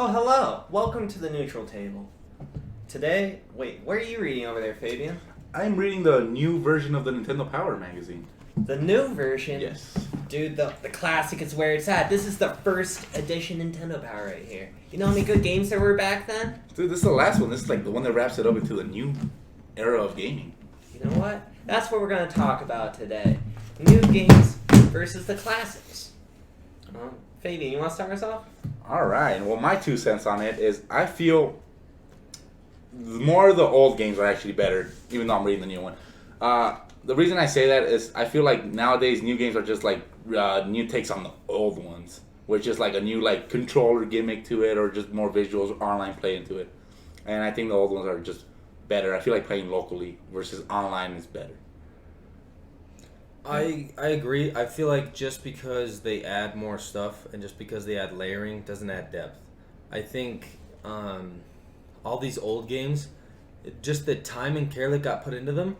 Oh, hello. Welcome to the neutral table. Today, wait, what are you reading over there, Fabian? I'm reading the new version of the Nintendo Power magazine. The new version? Yes. Dude, the classic is where it's at. This is the first edition Nintendo Power right here. You know how many good games there were back then? Dude, this is the last one. This is like the one that wraps it up into the new era of gaming. You know what? That's what we're going to talk about today. New games versus the classics. Fabian, you want to start us off? Alright, well my 2 cents on it is I feel more of the old games are actually better, even though I'm reading the new one. The reason I say that is I feel like nowadays new games are just like new takes on the old ones, which is like a new like controller gimmick to it, or just more visuals, online play into it. And I think the old ones are just better. I feel like playing locally versus online is better. I agree. I feel like just because they add more stuff and just because they add layering doesn't add depth. I think all these old games, just the time and care that got put into them.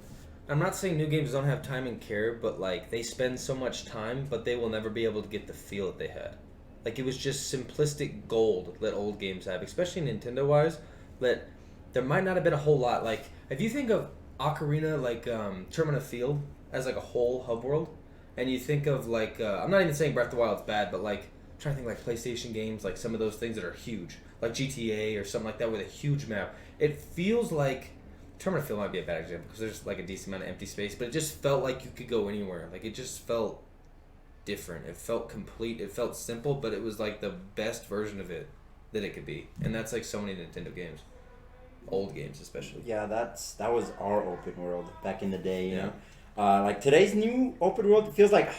I'm not saying new games don't have time and care, but like they spend so much time, but they will never be able to get the feel that they had. Like it was just simplistic gold that old games have, especially Nintendo wise. That there might not have been a whole lot. Like if you think of Ocarina, like Termina Field as like a whole hub world, and you think of like I'm not even saying Breath of the Wild's bad, but like I'm trying to think like PlayStation games, like some of those things that are huge, like GTA or something like that with a huge map. It feels like Termina Field might be a bad example because there's like a decent amount of empty space, but it just felt like you could go anywhere. Like it just felt different. It felt complete. It felt simple, but it was like the best version of it that it could be, and that's like so many Nintendo games, old games especially. Yeah, that was our open world back in the day. You Yeah. know, like today's new open world, it feels like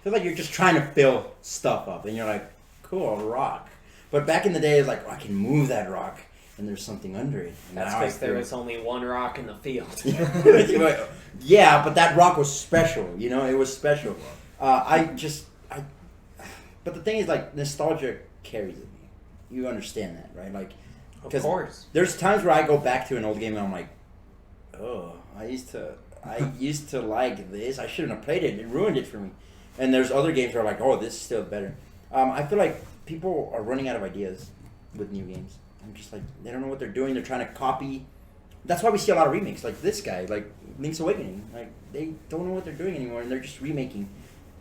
you're just trying to fill stuff up, and you're like, cool, a rock. But back in the day, it's like, oh, I can move that rock, and there's something under it. And That's now I because there feel- was only one rock in the field. Yeah, but that rock was special. You know, it was special. But the thing is, like, nostalgia carries it. You understand that, right? Like, Of 'cause course. there's times where I go back to an old game and I'm like, oh, I used to like this. I shouldn't have played it. It ruined it for me. And there's other games where I'm like, oh, this is still better. I feel like people are running out of ideas with new games. I'm just like, they don't know what they're doing. They're trying to copy. That's why we see a lot of remakes, like this guy, like Link's Awakening. Like, they don't know what they're doing anymore, and they're just remaking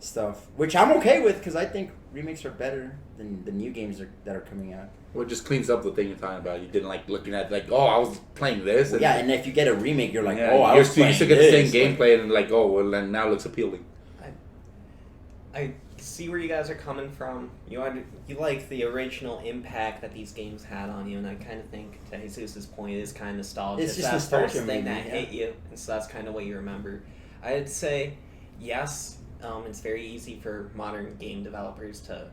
stuff, which I'm okay with because I think remakes are better than the new games that are coming out. Well, it just cleans up the thing you're talking about. You didn't like looking at like, oh, I was playing this. Well, yeah, and if you get a remake, you're like, yeah, oh, I you was playing still get the same this. gameplay and like, oh, well, then now it looks appealing. I see where you guys are coming from. You like the original impact that these games had on you, and I kind of think, to Jesus' point, it is kind of nostalgia. It's just that nostalgia, first thing maybe, that yeah. hit you, and so that's kind of what you remember. I'd say, yes, it's very easy for modern game developers to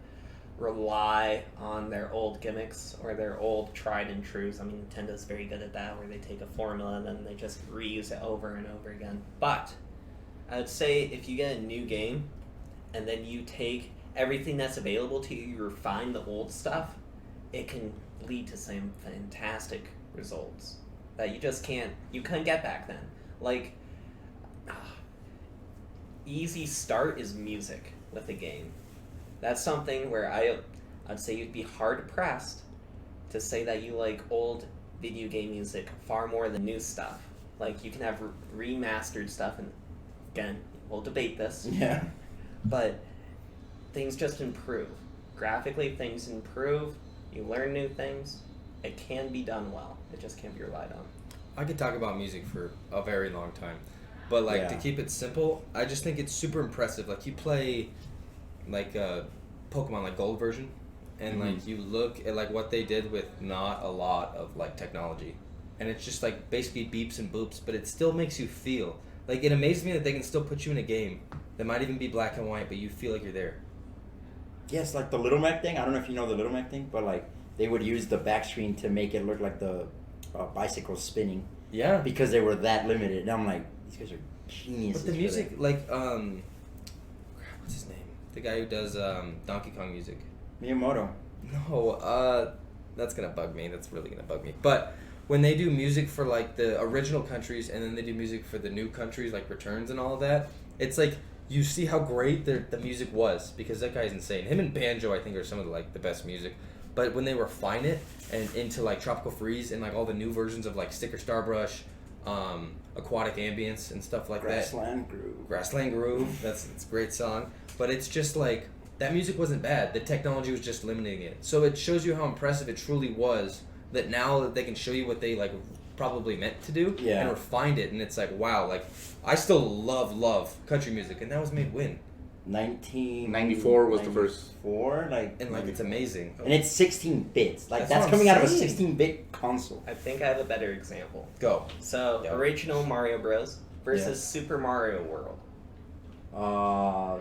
rely on their old gimmicks or their old tried and trues. I mean, Nintendo's very good at that, where they take a formula and then they just reuse it over and over again. But I'd say if you get a new game and then you take everything that's available to you, you refine the old stuff, it can lead to some fantastic results that you couldn't get back then. Like, easy start is music with a game. That's something where I'd say you'd be hard pressed to say that you like old video game music far more than new stuff. Like, you can have remastered stuff, and again, we'll debate this, Yeah. but things just improve. Graphically, things improve. You learn new things. It can be done well. It just can't be relied on. I could talk about music for a very long time, but like to Yeah. keep it simple, I just think it's super impressive. Like you play like Pokemon like Gold version, and like you look at like what they did with not a lot of like technology, and it's just like basically beeps and boops, but it still makes you feel. Like it amazes me that they can still put you in a game that might even be black and white, but you feel like you're there. Yes, like the Little Mac thing. I don't know if you know the Little Mac thing, but like they would use the back screen to make it look like the bicycle spinning Yeah. because they were that limited. And I'm like, these guys are geniuses. But the for music, that. like what's his name? The guy who does Donkey Kong music. Miyamoto. No, that's gonna bug me. That's really gonna bug me. But when they do music for like the original countries and then they do music for the new countries like Returns and all of that, it's like you see how great the music was because that guy's insane. Him and Banjo, I think, are some of the best music. But when they refine it and into like Tropical Freeze and like all the new versions of like Sticker Starbrush, Aquatic Ambience and stuff like Grassland Groove. that. Grassland Groove. It's a great song. But it's just like that music wasn't bad. The technology was just limiting it. So it shows you how impressive it truly was. That now that they can show you what they like probably meant to do Yeah. and refined it, and it's like wow, like I still love country music, and that was made when 1994 was the first. and like it's amazing. And it's 16 bits. Like That's that's what I'm coming out of a saying. 16-bit console. I think I have a better example. Go. So, Yeah. original Mario Bros. Versus Super Mario World.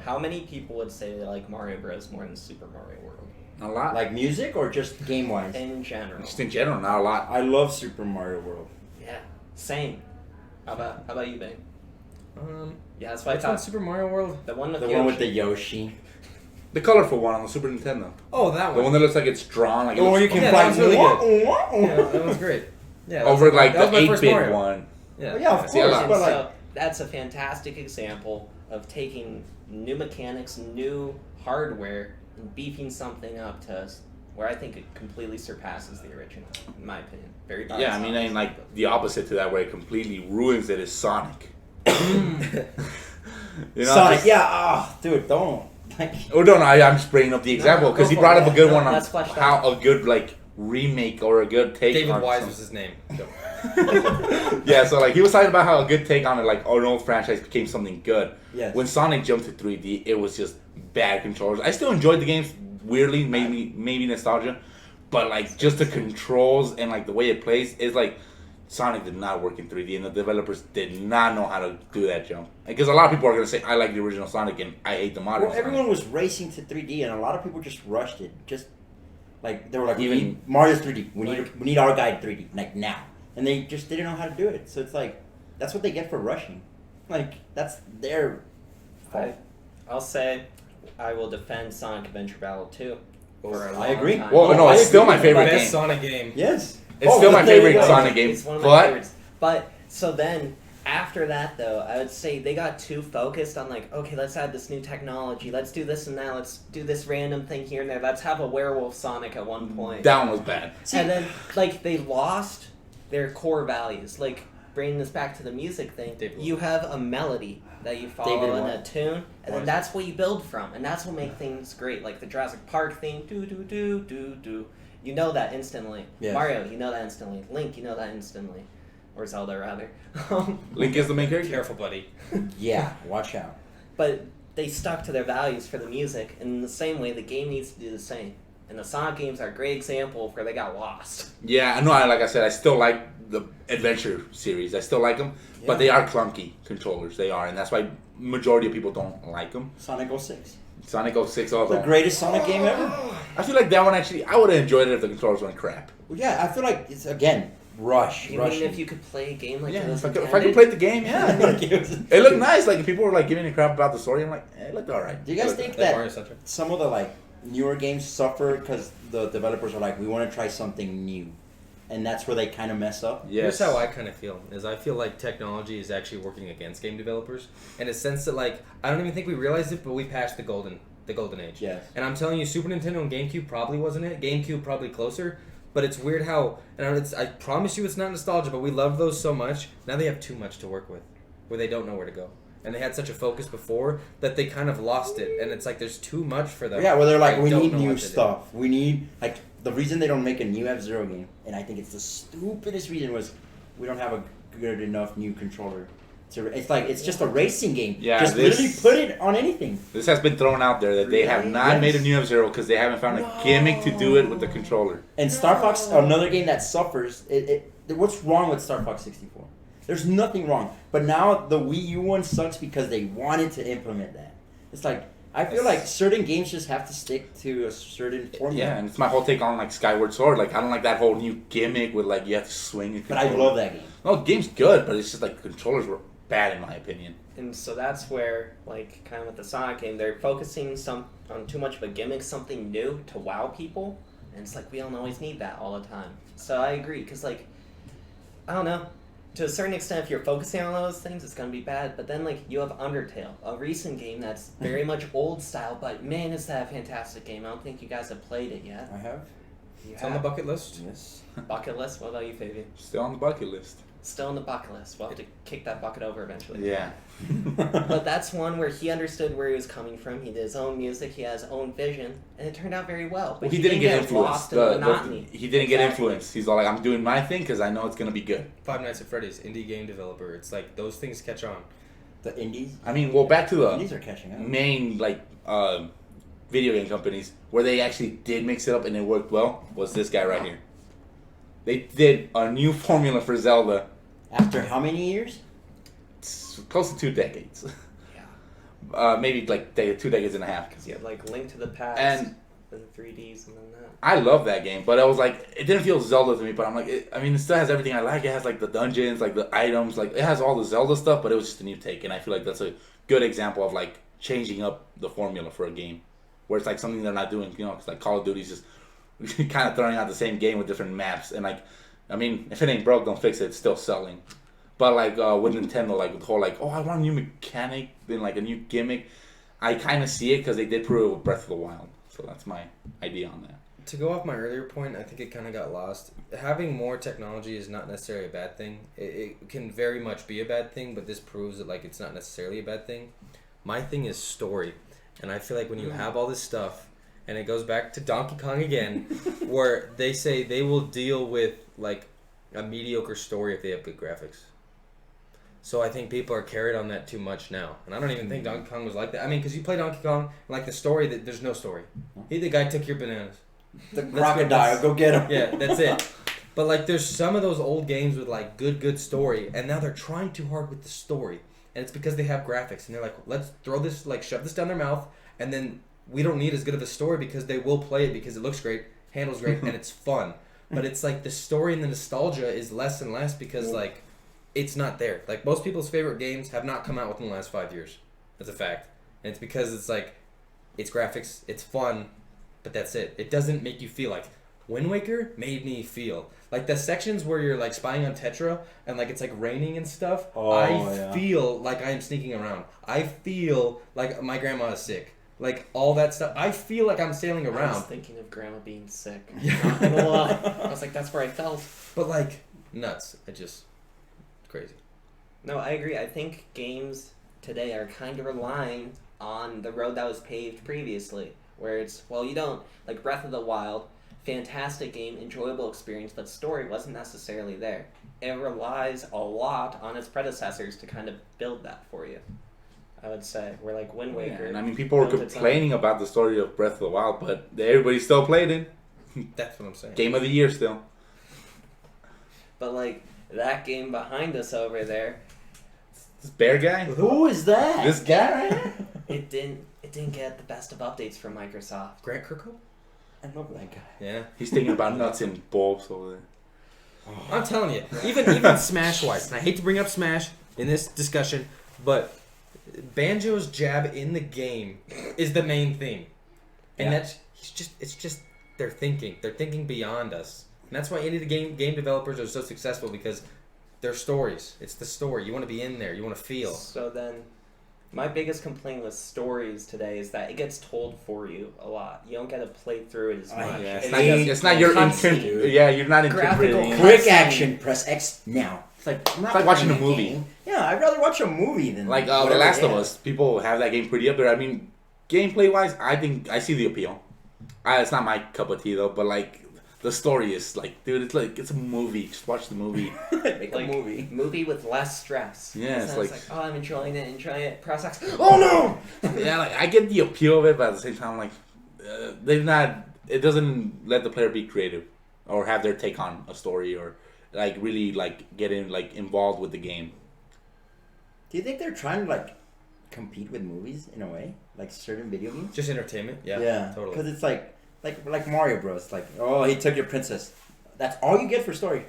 How many people would say they like Mario Bros. More than Super Mario World? A lot. Like music or just game wise? In general. Just in general, not a lot. I love Super Mario World. Yeah. Same. How about you, Bang? Yeah, that's why I Which one? thought. Super Mario World? The one with The Yoshi. one with the Yoshi. The colorful one on the Super Nintendo. Oh, that The one. one that looks like it's drawn. Like it Oh, looks you can Yeah, fly. that was really good. Yeah, Yeah, that was great. Yeah, over like that was the my first 8-bit Mario. one. Yeah, Well, yeah, of See, I course. love- But like, So that's a fantastic example of taking new mechanics, new hardware, and beefing something up to us where I think it completely surpasses the original, in my opinion. Very biased. Yeah, I mean, and like the opposite to that, where it completely ruins it, is Sonic. You know, Sonic, just- yeah, dude, don't. Like, Oh no, I'm just bringing up the example No, because go he for brought it. up a good No, one on that's fleshed how out. a good like remake or a good take. David on Wise some- was his name. Yeah, so like he was talking about how a good take on it, like an old franchise became something good. yes. When Sonic jumped to 3D, it was just bad controllers. I still enjoyed the games. Weirdly, maybe nostalgia, but like just the controls and like the way it plays is like Sonic did not work in 3D, and the developers did not know how to do that jump. Because a lot of people are gonna say I like the original Sonic and I hate the modern. Well, everyone was racing to 3D, and a lot of people just rushed it. Just like they were like, Even- we need Mario's 3D. Like- We need our guide 3D like now, and they just didn't know how to do it. So it's like that's what they get for rushing. Like that's their fault. I'll say I will defend Sonic Adventure Battle 2. For a I long agree. time. Well, no, I it's still agree. my favorite Best game. Sonic game. Yes. It's still my there you favorite go. Sonic game, It's one of my but favorites. But so then after that though, I would say they got too focused on like, okay, let's add this new technology, let's do this and that, let's do this random thing here and there. Let's have a werewolf Sonic at one point. that one was bad. And then like they lost their core values. Like bringing this back to the music thing, David. you have a melody that you follow David in what? a tune, and then What? that's what you build from, and that's what makes things great. Like the Jurassic Park theme, do do do do do. You know that instantly. Yes. Mario, you know that instantly. Link, you know that instantly, or Zelda rather. Link is the main character. Careful, buddy. Yeah, watch out. But they stuck to their values for the music, and in the same way, the game needs to do the same. And the Sonic games are a great example of where they got lost. Yeah, I know. Like I said, I still like the Adventure series. I still like them, but Yeah. they are clunky controllers. They are, and that's why majority of people don't like them. Sonic 06. Sonic 06 The also. greatest Sonic game ever. I feel like that one actually. I would have enjoyed it if the controllers went crap. Well, yeah, I feel like it's again rush. You mean if you could play a game like Yeah, it was if I intended? could play the game, yeah. Like, it was- It looked nice. Like people were like giving a crap about the story. I'm like, it looked alright. Do you guys It looked think Like that Mario Sunshine. some of the like newer games suffer because the developers are like, we want to try something new, and that's where they kind of mess up? Yes. Here's how I kind of feel: is I feel like technology is actually working against game developers in a sense that like I don't even think we realized it, but we passed the golden age. Yes. And I'm telling you, Super Nintendo and GameCube probably wasn't it. GameCube probably closer. But it's weird how, and I promise you it's not nostalgia, but we love those so much. Now they have too much to work with, where they don't know where to go. And they had such a focus before that they kind of lost it. And it's like there's too much for them. Yeah, well, they're like, They we don't need know new what to do. stuff. We need like the reason they don't make a new F-Zero game, and I think it's the stupidest reason, was we don't have a good enough new controller. It's like it's just a racing game. Yeah, just this- literally put it on anything. This has been thrown out there that they have Really? not Yes. made a new F-Zero because they haven't found a gimmick to do it with the controller. And Star Fox, another game that suffers. What's wrong with Star Fox 64? There's nothing wrong. But now the Wii U one sucks because they wanted to implement that. It's like I feel like certain games just have to stick to a certain formula. Yeah, and it's my whole take on like Skyward Sword. Like I don't like that whole new gimmick with like you have to swing a But I controller. love that game. No, the game's good, but it's just like the controllers were bad in my opinion. And so that's where, like, kind of with the Sonic game, they're focusing on too much of a gimmick, something new to wow people, and it's like we don't always need that all the time. So I agree, because like, I don't know, to a certain extent, if you're focusing on those things, it's gonna be bad. But then like you have Undertale, a recent game that's very much old style, but man, is that a fantastic game! I don't think you guys have played it yet. I have. It's on the bucket list. Yes. bucket list. What about you, Fabian? Still on the bucket list. Still in the bucket list. We'll have to kick that bucket over eventually. Yeah. But that's one where he understood where he was coming from. He did his own music. He has his own vision, and it turned out very well. But Well, he didn't get influenced. lost in the monotony. He didn't get Exactly. influenced. He's all like, I'm doing my thing because I know it's gonna be good. Five Nights at Freddy's, indie game developer. It's like those things catch on. The indies. I mean, well, back to the Indies are catching up. main video game companies where they actually did mix it up and it worked well was this guy right here. They did a new formula for Zelda. After how many years? It's close to 2 decades. Yeah, Maybe like 2 decades and a half. because you have like Link to the Past And the 3Ds and then that. I love that game, but I was like, it didn't feel Zelda to me. But I'm like, it still has everything I like. It has like the dungeons, like the items, like it has all the Zelda stuff. But it was just a new take, and I feel like that's a good example of like changing up the formula for a game, where it's like something they're not doing. You know, it's like Call of Duty's just kind of throwing out the same game with different maps, and like, I mean, if it ain't broke, don't fix it. It's still selling. But like with Nintendo, like the whole like, oh, I want a new mechanic, then like a new gimmick. I kind of see it because they did prove it with Breath of the Wild. So that's my idea on that. To go off my earlier point, I think it kind of got lost. Having more technology is not necessarily a bad thing. It can very much be a bad thing, but this proves that like it's not necessarily a bad thing. My thing is story, and I feel like when you have all this stuff, and it goes back to Donkey Kong again, where they say they will deal with like a mediocre story if they have good graphics. So I think people are carried on that too much now, and I don't even think Donkey Kong was like that. I mean, because you play Donkey Kong, and like the story, that there's no story. The guy took your bananas. The That's crocodile, good. go get him. Yeah, that's it. But like, there's some of those old games with like good story, and now they're trying too hard with the story, and it's because they have graphics, and they're like, let's throw this, like, shove this down their mouth, and then we don't need as good of a story because they will play it because it looks great, handles great, and it's fun. But it's like the story and the nostalgia is less and less because like it's not there. Like most people's favorite games have not come out within the last 5 years. That's a fact, and it's because it's like it's graphics, it's fun. But that's it. It doesn't make you feel like Wind Waker made me feel like the sections where you're like spying on Tetra and like it's like raining and stuff. Oh, I yeah. feel like I am sneaking around. I feel like my grandma is sick. Like all that stuff. I feel like I'm sailing I was around. thinking of Grandma being sick. Yeah. Not gonna lie. I was like, that's where I felt. But like nuts. Crazy. No, I agree. I think games today are kind of relying on the road that was paved previously, where it's, well, you don't, like Breath of the Wild, fantastic game, enjoyable experience, but story wasn't necessarily there. It relies a lot on its predecessors to kind of build that for you, I would say. Where like Wind Yeah, Waker. and I mean, people were built its own- complaining about the story of Breath of the Wild, but everybody still played it. That's what I'm saying. Game of the year still. But like that game behind us over there, This bear guy. Who is that? This guy right here. it didn't get the best of updates from Microsoft. Grant Kirkhope? I love that guy. Yeah. He's thinking about nuts and bulbs over there. I'm telling you, even Smash wise, and I hate to bring up Smash in this discussion, but Banjo's jab in the game is the main thing, and Yeah. it's just they're thinking beyond us, and that's why indie game developers are so successful because they're stories. It's the story you want to be in there, you want to feel. So then, my biggest complaint with stories today is that it gets told for you a lot. You don't get to play through it as Oh, much. Yeah, It's it's not your cutscene. intent. Yeah, you're not Graphical interpreting. cut- Quick action, press X now. It's like, I'm not like watching playing a movie. game. Yeah, I'd rather watch a movie than Like The whatever Last they of have. Us, people have that game pretty up there. I mean, gameplay wise, I think I see the appeal. It's not my cup of tea though, but like the story is like, dude, it's like it's a movie. Just watch the movie. Make Like, a movie. movie with less stress. Yeah, Instead it's it's like- oh, I'm enjoying it. Press X. Oh no! Yeah, like I get the appeal of it, but at the same time, like they've not. It doesn't let the player be creative or have their take on a story or like really like get in like involved with the game. Do you think they're trying to like compete with movies in a way, like certain video games? Just entertainment. Yeah. Because Totally. it's like Mario Bros. Like, oh, he took your princess. That's all you get for story.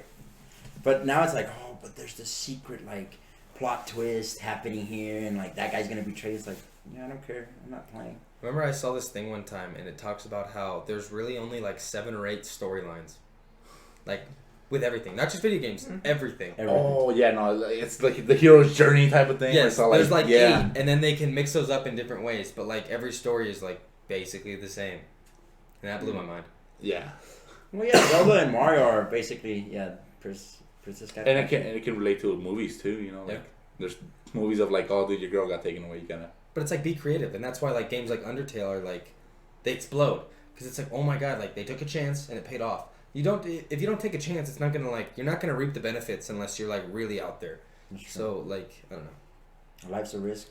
But now it's like, oh, but there's this secret like plot twist happening here, and like that guy's gonna betray. It's like, yeah, I don't care. I'm not playing. Remember, I saw this thing one time, and it talks about how there's really only like 7 or 8 storylines, like with everything, not just video games, everything. Everything. Oh yeah, no, it's like the hero's journey type of thing. where Yes, it's all there's like yeah. 8, and then they can mix those up in different ways, but like every story is like basically the same, and that blew my mind. Yeah. Well, yeah, Zelda and Mario are basically Princess Captain. And it can relate to movies too. You know, like there's movies of like, oh, dude, your girl got taken away. You gotta. But it's like be creative, and that's why like games like Undertale are like they explode because it's like, oh my god, like they took a chance and it paid off. You don't if you don't take a chance, it's not gonna like you're not gonna reap the benefits unless you're like really out there. So like I don't know. Life's a risk.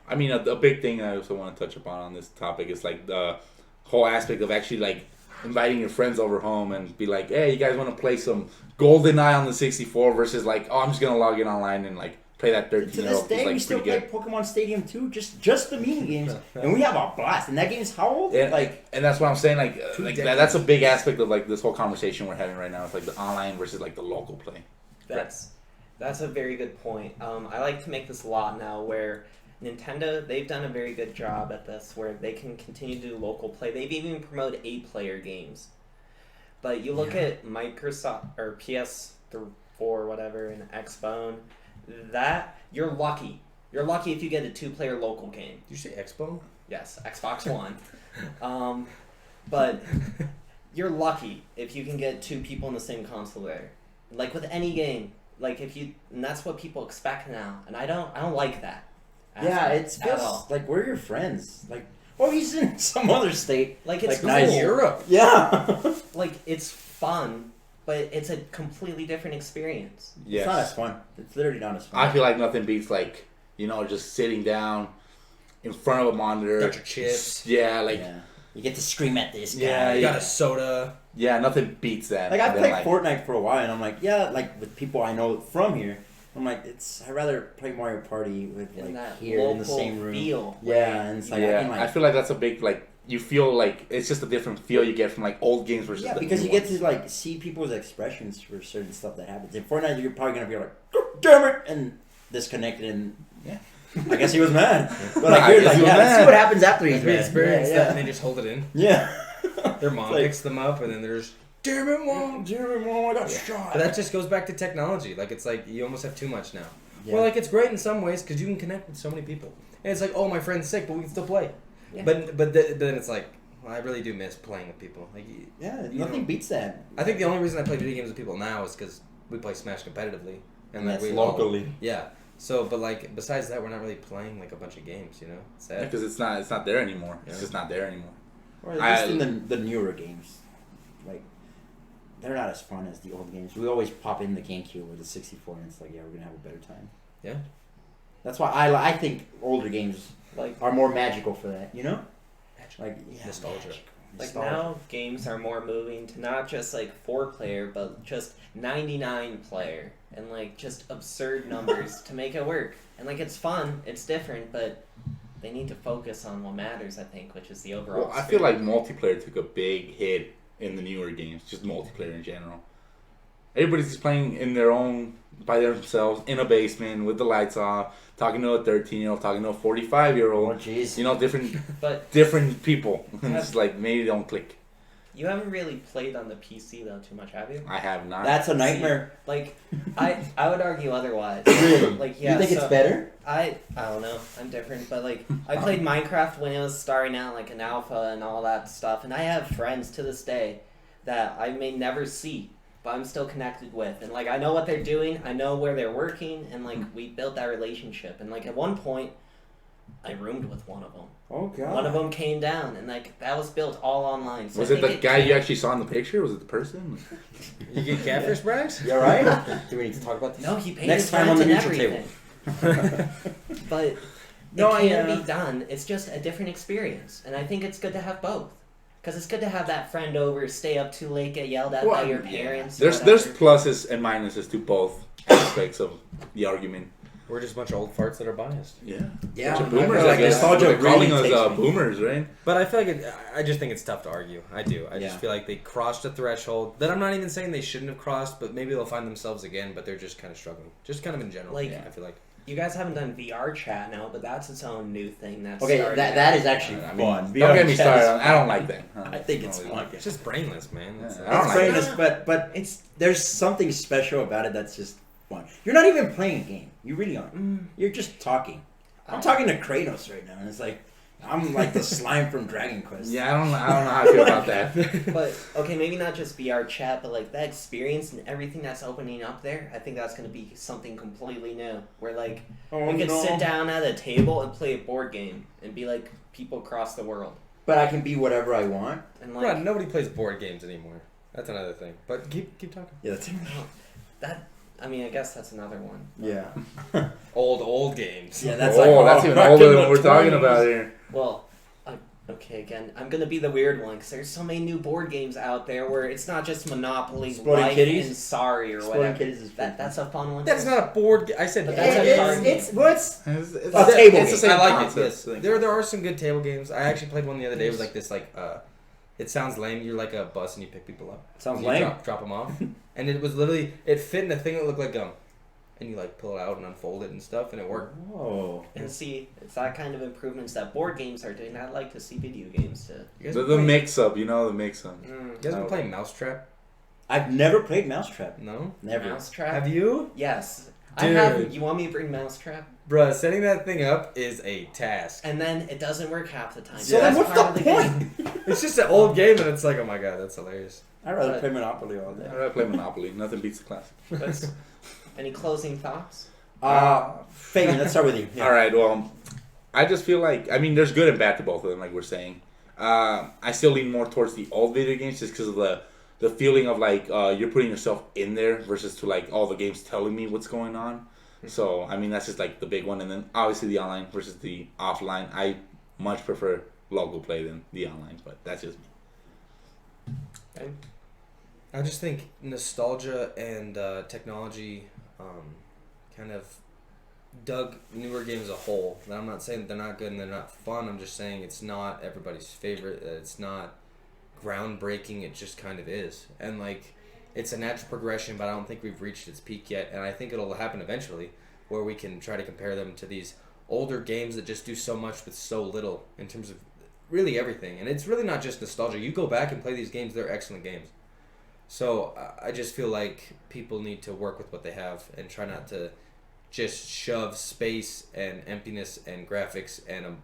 I mean, a big thing I also want to touch upon on this topic is like the whole aspect of actually like inviting your friends over home and be like, hey, you guys want to play some GoldenEye on the 64 versus like, oh, I'm just gonna log in online and like play that 13-year-old. To this day, like, we still pretty play good. Pokemon Stadium 2, just the mini games, and we have a blast. And that game's how old? Yeah, Like, and that's what I'm saying. Like, decades. that's a big aspect of like this whole conversation we're having right now. It's like the online versus like the local play. That's a very good point. I like to make this a lot now where Nintendo, they've done a very good job at this where they can continue to do local play. They've even promoted 8-player games. But you look at Microsoft or PS4 or whatever and Xbone, that you're lucky. You're lucky if you get a 2-player local game. Did you say Expo? Yes, Xbox One. But you're lucky if you can get 2 people in the same console there. Like with any game, like if you, and that's what people expect now, and I don't like that. yeah, it at feels all. like we're your friends. Like, oh, he's in some other state. Like it's like cool. nice. Europe. Yeah. Like it's fun, but it's a completely different experience. Yes. It's not as fun. It's literally not as fun. I feel like nothing beats like, you know, just sitting down in front of a monitor. Got your chips. Yeah, like yeah. You get to scream at this guy. Yeah, You got a soda. nothing beats that. Like, I've And then, played Fortnite for a while, and I'm like, yeah, like, with people I know from here, I'm like, I'd rather play Mario Party with, In like, that here in the local same room. feel. Yeah, and it's like, I yeah, can, like, I feel like that's a big like. You feel like it's just a different feel you get from like old games versus yeah, the because new you get ones. to, like, see people's expressions for certain stuff that happens. In Fortnite, you're probably going to be like, God damn it, and disconnected, and Yeah. I guess he was mad. But, I like, here, guess like, he was yeah, let's see mad. what happens after he's Have you mad. experienced yeah, that and they just hold it in? Yeah. Their mom Like- picks them up and then there's damn it, mom. Jeremy, Mom, I got shot. But that just goes back to technology. Like it's like you almost have too much now. Yeah. Well, like it's great in some ways because you can connect with so many people. And it's like, oh, my friend's sick, but we can still play. Yeah. But then it's like, well, I really do miss playing with people. Like, yeah, you nothing know. beats that. I think the only reason I play video games with people now is because we play Smash competitively, and like that's we all- locally. yeah. So, but like besides that, we're not really playing like a bunch of games. You know, it's sad. because it's not there anymore. Yeah. It's just not there anymore. Or at I- least in the newer games. Like, they're not as fun as the old games. We always pop in the GameCube or the 64 and it's like, yeah, we're going to have a better time. Yeah. That's why I think older games Like are more magical for that, you know? Like, yeah, Nostalgia. magical. Like Nostalgia. now, games are more moving to not just like 4-player, but just 99-player, and like just absurd numbers to make it work. And like it's fun, it's different, but they need to focus on what matters. I think, which is the overall. Well, I feel experience. like multiplayer took a big hit in the newer games, just multiplayer in general. Everybody's just playing in their own, by themselves, in a basement, with the lights off, talking to a 13-year-old, talking to a 45-year-old. Oh, jeez. You know, different But people. It's like, maybe they don't click. you haven't really played on the PC though too much, have you? I have not. That's a nightmare. Like, I would argue otherwise. Really? Like, yeah. You think so it's better? I don't know. I'm different, but like I played Minecraft when it was starting out, like an alpha and all that stuff, and I have friends to this day that I may never see, but I'm still connected with, and like I know what they're doing, I know where they're working, and like we built that relationship, and like at one point, I roomed with one of them. Oh, God. One of them came down, and like that was built all online. So Was I it the think guy you can- actually saw in the picture? Was it the person? You get catfish brags? You alright? Do we need to talk about this? No, he paid Next his time on rent the and neutral everything. But No, it I, can be done. It's just a different experience, and I think it's good to have both. Because it's good to have that friend over, stay up too late, get yelled at by Well, your yeah. parents. There's whatever. pluses and minuses to both aspects of the argument. We're just a bunch of old farts that are biased. Yeah. Yeah, Bunch of I boomers, feel I like guess. nostalgia They're calling really us takes me. boomers, right? But I feel like I just think it's tough to argue. I do. I just Yeah. feel like they crossed a threshold that I'm not even saying they shouldn't have crossed, but maybe they'll find themselves again. But they're just kind of struggling. Just kind of in general. Like- yeah, I feel like. You guys haven't done VR chat now, but that's its own new thing. That's Okay, starting that out. is actually I mean, fun. don't VR get me chat started. is on- I don't like that. I think it's don't fun. It's just brainless, man. It's, Yeah, uh, I don't It's like brainless, that. but it's there's something special about it that's just fun. You're not even playing a game. You really aren't. You're just talking. I'm talking to Kratos right now, and it's like I'm like the slime from Dragon Quest. Yeah, I don't know how I feel about that. But okay, maybe not just VR chat, but like that experience and everything that's opening up there. I think that's gonna be something completely new. Where like Oh, we could no. sit down at a table and play a board game and be like people across the world. But I can be whatever I want. And Bro, like nobody plays board games anymore. That's another thing. But keep talking. Yeah, that's that. I mean, I guess that's another one. yeah. Old games. Yeah, that's That's even back older in than the what we're talking 20s. about here. Well, okay, again, I'm gonna be the weird one because there's so many new board games out there where it's not just Monopoly, Exploding Life, Kitties? and Sorry or Exploding whatever. Kitties is That's a fun one. That's too. not a board game. I said But that's that's a a card card game. It's what's It's A table it's the game. same I like concept. it. Yes. There are some good table games. I actually played one the other day. It was like this, it sounds lame. You're like a bus and you pick people up. sounds You lame. Drop them off, and it was literally it fit in a thing that looked like gum, and you like pull it out and unfold it and stuff, and it worked. Oh. And see, it's that kind of improvements that board games are doing. I'd like to see video games too. You guys The been playing- mix-up, you know, the mix-up. You guys been playing Mousetrap? I've never played Mousetrap. No. Never. Mousetrap? Have you? Yes. Dude. I have. You want me to bring Mousetrap? Bruh, setting that thing up is a task. And then it doesn't work half the time. So then That's what's part the of game. point? It's just an old game, and it's like, oh my god, that's hilarious. I'd rather But- play Monopoly all day. I play Monopoly. Nothing beats the classic. That's- Any closing thoughts? Fabian, let's start with you. Yeah. All right. Well, I just feel like there's good and bad to both of them, like we're saying. I still lean more towards the old video games just because of the feeling of like you're putting yourself in there versus to like all the games telling me what's going on. So I mean that's just like the big one, and then obviously the online versus the offline. I much prefer local play than the online, but that's just me. Okay. I just think nostalgia and technology kind of dug newer games as a whole. And I'm not saying that they're not good and they're not fun. I'm just saying it's not everybody's favorite. It's not groundbreaking. It just kind of is. And like, it's a natural progression, but I don't think we've reached its peak yet. And I think it'll happen eventually, where we can try to compare them to these older games that just do so much with so little in terms of really everything. And it's really not just nostalgia. You go back and play these games; they're excellent games. So I just feel like people need to work with what they have and try not to just shove space and emptiness and graphics and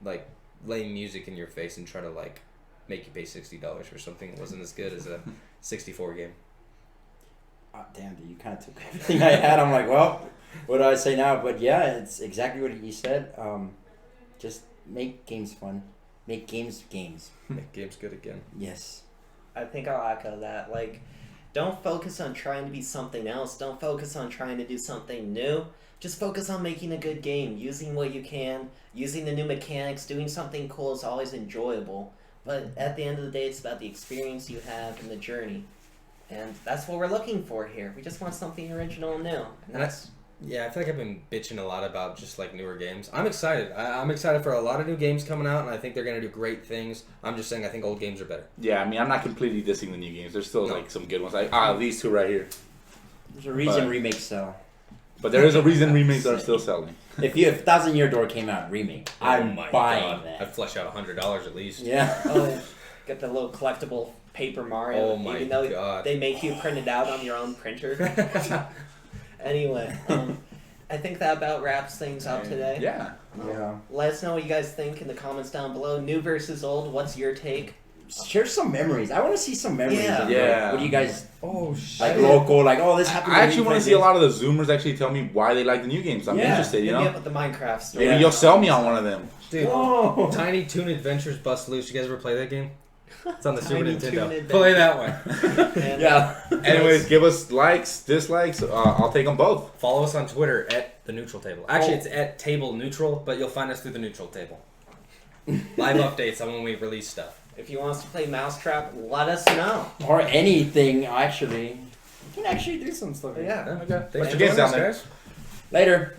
like lame music in your face and try to like make you pay $60 for something that wasn't as good as a 64 game. Damn, dude, you kind of took everything I had. I'm like, well, what do I say now? But yeah, it's exactly what you said. Just make games fun. Make games games. Make games good again. Yes. I think I'll echo that. Like, don't focus on trying to be something else. Don't focus on trying to do something new. Just focus on making a good game, using what you can, using the new mechanics, doing something cool is always enjoyable. But at the end of the day, it's about the experience you have and the journey. And that's what we're looking for here. We just want something original and new. And that's Yeah, I feel like I've been bitching a lot about just like newer games. I'm excited. I'm excited for a lot of new games coming out, and I think they're going to do great things. I'm just saying I think old games are better. Yeah, I mean I'm not completely dissing the new games. There's still No. like some good ones. Like these two right here. There's a reason But- remakes sell. But there is a reason remakes are still selling. If Thousand Year Door came out remake, I'm buying that. I'd flush out $100 at least. Yeah. oh, get the little collectible Paper Mario. Oh my even though God. they make you print it out on your own printer. Anyway, I think that about wraps things up today. Yeah. Yeah. Let us know what you guys think in the comments down below. New versus old. What's your take? Share some memories. I want to see some memories. Yeah. Of Yeah. What do you guys Oh, shit. like local? Like, oh, this happened. I when actually we want to played see a this. lot of the Zoomers actually tell me why they like the new games. I'm Yeah. interested, you Hit me know? up with the Minecraft story. Maybe Yeah. you'll sell me on one of them. Dude, Whoa. Tiny Toon Adventures Bust Loose. You guys ever play that game? It's on the Super Tiny Nintendo. Toon Play that one. And, Yeah. Anyways, give us likes, dislikes. I'll take them both. Follow us on Twitter at The Neutral Table. Actually, it's at Table Neutral, but you'll find us through The Neutral Table. Live updates on when we release stuff. If you want us to play Mousetrap, let us know. Or anything, actually. You can actually do some stuff. Yeah. Okay. Thanks Put for your games joining us, down there. guys. Later.